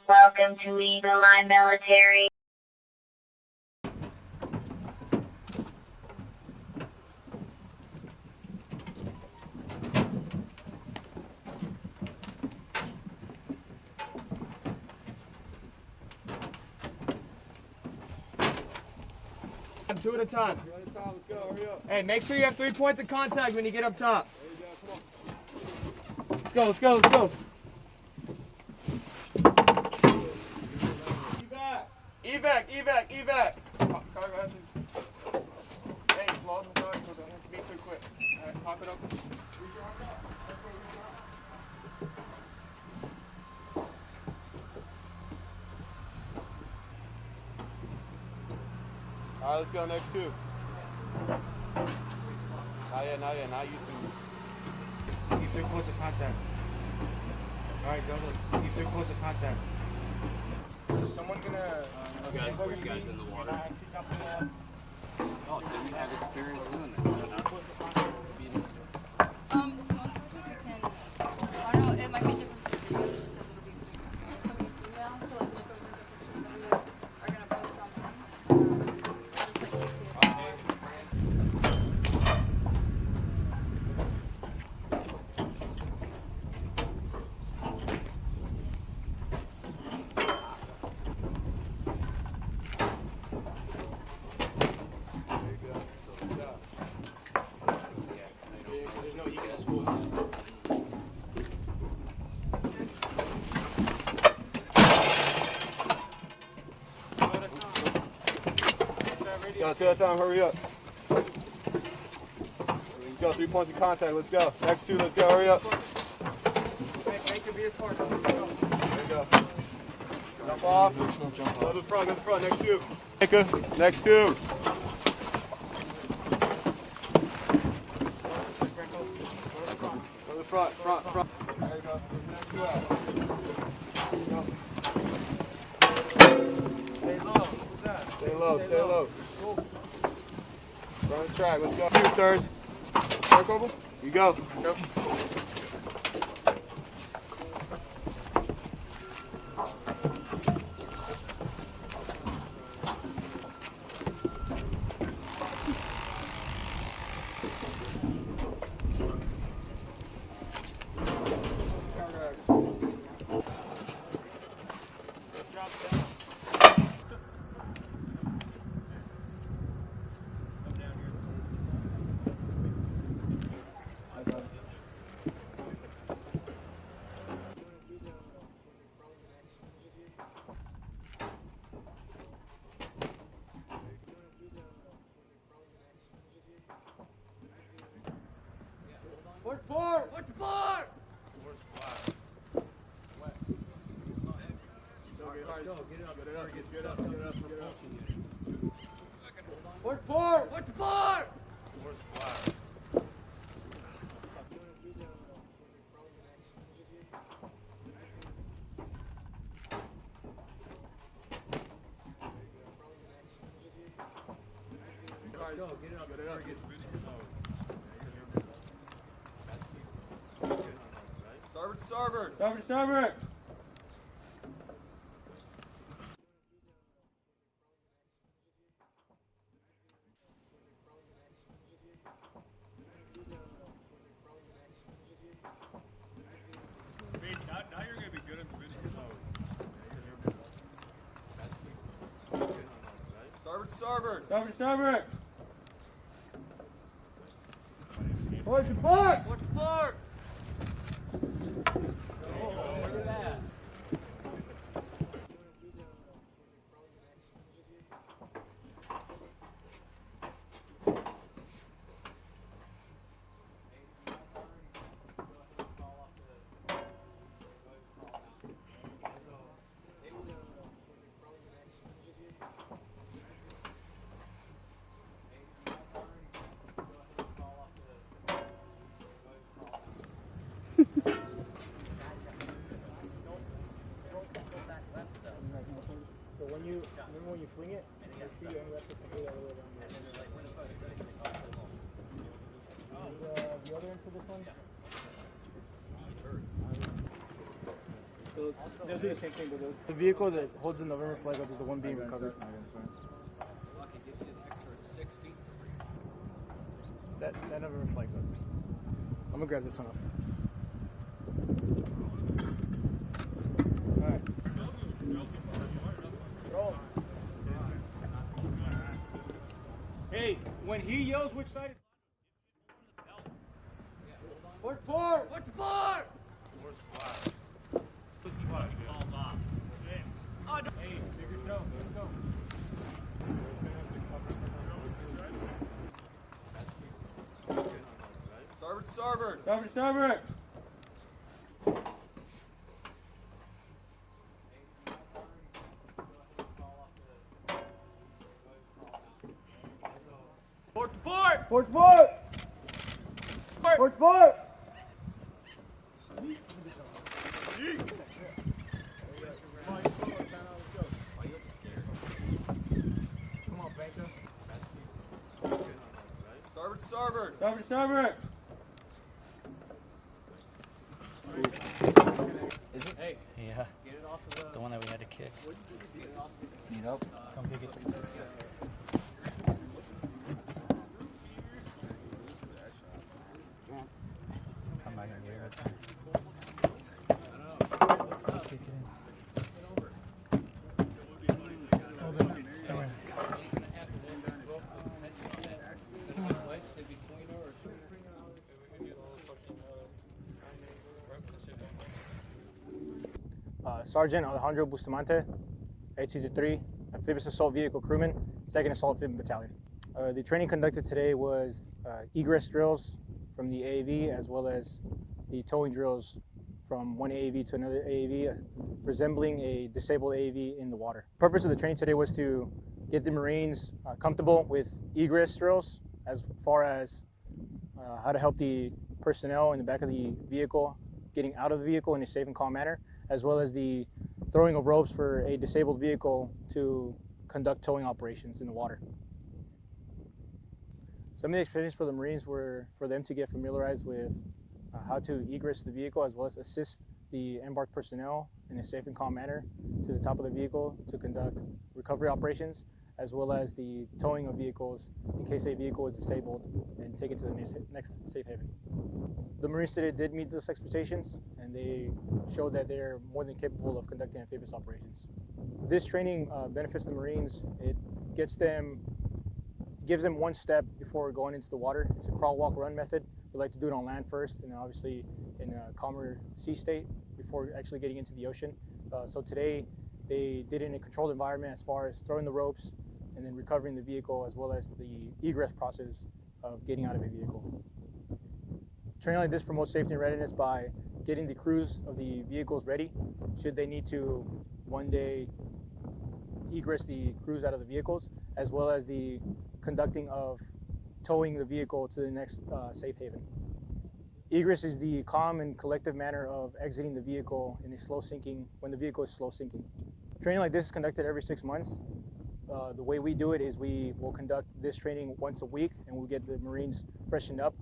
Welcome to Eagle Eye Military. Two at a time. Let's go, hurry up. Hey, make sure you have 3 points of contact when you get up top. There you go, come on. Let's go, let's go, let's go. Evac. Car, go ahead. Hey, slow the car. Don't be too quick. All right, pop it up. All right, let's go next two. Not yet, not you two. Keep 3 points of contact. All right, go. Keep 3 points of contact. Is someone gonna... You guys put you guys in the water. Oh, so you have experience doing this. I don't know, it might be different for the videos just because it'll be somebody's email, so like look over the pictures that we are going to post online. Just like you see it. Go, two at a time, hurry up. Let's go, 3 points of contact, let's go. Next two, let's go, hurry up. Make your vehicle forward. There you go. Jump off. Go to the front, next two. Next two. Go to the front. There you go. Next two out. Go. Stay low. Who's that? Stay low. Run the track, let's go. Two stars. Mark over. You go. Go. Starboard. Now you're going to be good in the video. Starboard. Port to port. Look at that. Remember when you fling it? Make sure you only let it go all the way around there. The other end for this one? They'll do the same thing, but the vehicle that holds the November flag up is the one being recovered. Lucky gives you an extra 6 feet. That November flag's up. I'm gonna grab this one off. All right. Roll. Hey, when he yells, which side is? Port! What the fuck? Hey, bigger toe. Let's go. Starboard, starboard. Starboard, starboard. Port to port! Port, port. Port, port. Come on, Banker. Starboard, starboard. Starboard, starboard. Is it? Hey, Yeah, get it off of the one that we had to kick. Need help? Come pick it. Come back and get it. That's fine. Kick it in. Hold it. Come here. Sergeant Alejandro Bustamante, 823, Amphibious Assault Vehicle Crewman, 2nd Assault Amphibian Battalion. The training conducted today was egress drills from the AAV as well as the towing drills from one AAV to another AAV, resembling a disabled AAV in the water. The purpose of the training today was to get the Marines comfortable with egress drills as far as how to help the personnel in the back of the vehicle getting out of the vehicle in a safe and calm manner, as well as the throwing of ropes for a disabled vehicle to conduct towing operations in the water. Some of the experience for the Marines were for them to get familiarized with how to egress the vehicle as well as assist the embarked personnel in a safe and calm manner to the top of the vehicle to conduct recovery operations, as well as the towing of vehicles in case a vehicle is disabled and take it to the next safe haven. The Marines today did meet those expectations, and they showed that they're more than capable of conducting amphibious operations. This training benefits the Marines. It gives them one step before going into the water. It's a crawl, walk, run method. We like to do it on land first, and then obviously in a calmer sea state before actually getting into the ocean. So today they did it in a controlled environment as far as throwing the ropes and then recovering the vehicle, as well as the egress process of getting out of a vehicle. Training like this promotes safety and readiness by getting the crews of the vehicles ready should they need to one day egress the crews out of the vehicles, as well as the conducting of towing the vehicle to the next safe haven. Egress is the calm and collective manner of exiting the vehicle in a slow sinking, when the vehicle is slow sinking. Training like this is conducted every 6 months. The way we do it is we will conduct this training once a week, and we'll get the Marines freshened up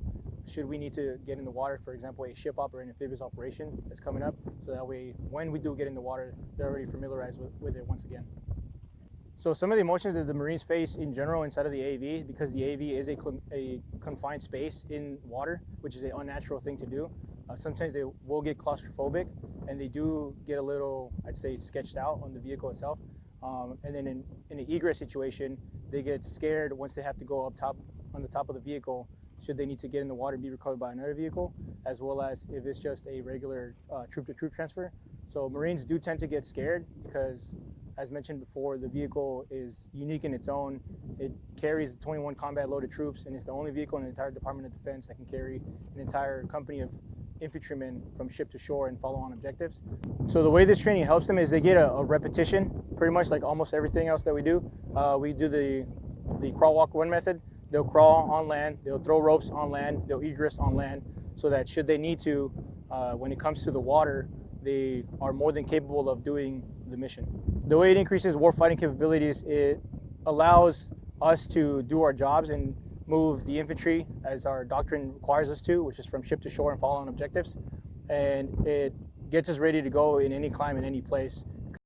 should we need to get in the water, for example, a ship op or an amphibious operation that's coming up, so that way when we do get in the water, they're already familiarized with it once again. So some of the emotions that the Marines face in general inside of the AV, because the AV is a confined space in water, which is an unnatural thing to do. Sometimes they will get claustrophobic, and they do get a little, I'd say, sketched out on the vehicle itself. And then in an egress situation, they get scared once they have to go up top on the top of the vehicle, should they need to get in the water and be recovered by another vehicle, as well as if it's just a regular troop-to-troop transfer. So Marines do tend to get scared because, as mentioned before, the vehicle is unique in its own. It carries 21 combat loaded troops, and it's the only vehicle in the entire Department of Defense that can carry an entire company of infantrymen from ship to shore and follow on objectives. So the way this training helps them is they get a repetition, pretty much like almost everything else that we do. We do the crawl, walk, run method. They'll crawl on land, they'll throw ropes on land, they'll egress on land, so that should they need to, when it comes to the water, they are more than capable of doing the mission. The way it increases warfighting capabilities, it allows us to do our jobs and move the infantry as our doctrine requires us to, which is from ship to shore and follow on objectives. And it gets us ready to go in any climb, in any place.